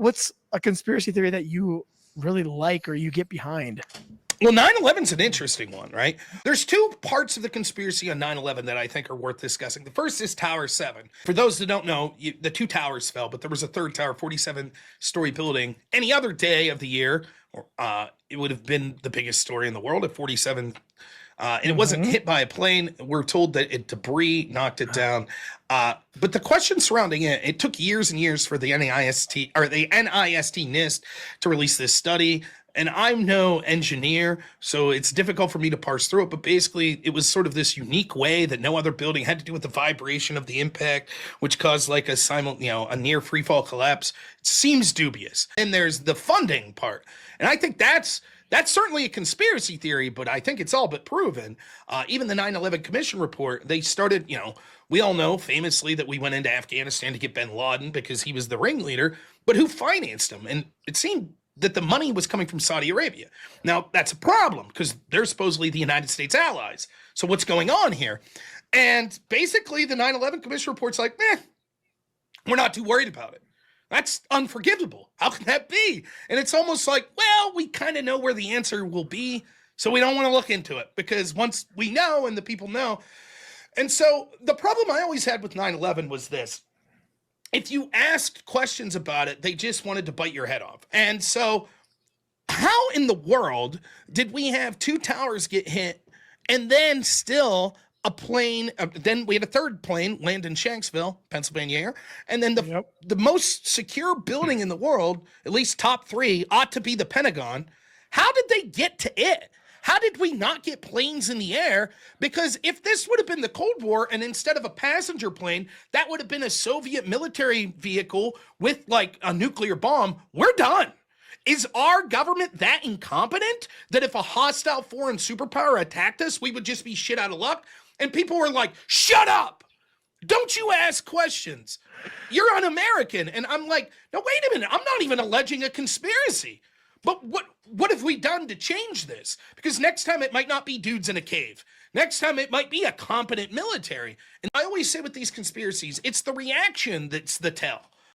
what's a conspiracy theory that you really like or you get behind? Well, 9/11 is an interesting one, right? There's two parts of the conspiracy on 9/11 that I think are worth discussing. The first is Tower 7. For those that don't know, the two towers fell, but there was a third tower, 47-story building. Any other day of the year, it would have been the biggest story in the world at 47. And it wasn't hit by a plane. We're told that debris knocked it down. But the question surrounding it took years and years for the NIST NIST to release this study. And I'm no engineer, so it's difficult for me to parse through it. But basically, it was sort of this unique way that no other building had to do with the vibration of the impact, which caused like a near free fall collapse. It seems dubious. And there's the funding part, and I think that's certainly a conspiracy theory, but I think it's all but proven. Even the 9/11 Commission report, they started, we all know famously that we went into Afghanistan to get bin Laden because he was the ringleader, but who financed him? And it seemed that the money was coming from Saudi Arabia. Now, that's a problem because they're supposedly the United States allies. So what's going on here? And basically, the 9/11 Commission report's like, we're not too worried about it. That's unforgivable. How can that be? And it's almost like, well, we kind of know where the answer will be, so we don't want to look into it because once we know and the people know. And so the problem I always had with 9/11 was this. If you asked questions about it, they just wanted to bite your head off. And so how in the world did we have two towers get hit and then still a plane, then we had a third plane land in Shanksville, Pennsylvania here, and then the most secure building in the world, at least top three, ought to be the Pentagon. How did they get to it? How did we not get planes in the air? Because if this would have been the Cold War and instead of a passenger plane, that would have been a Soviet military vehicle with like a nuclear bomb, we're done. Is our government that incompetent that if a hostile foreign superpower attacked us, we would just be shit out of luck? And people were like, shut up. Don't you ask questions. You're un-American. And I'm like, no, wait a minute. I'm not even alleging a conspiracy. But what have we done to change this? Because next time it might not be dudes in a cave. Next time it might be a competent military. And I always say with these conspiracies, it's the reaction that's the tell.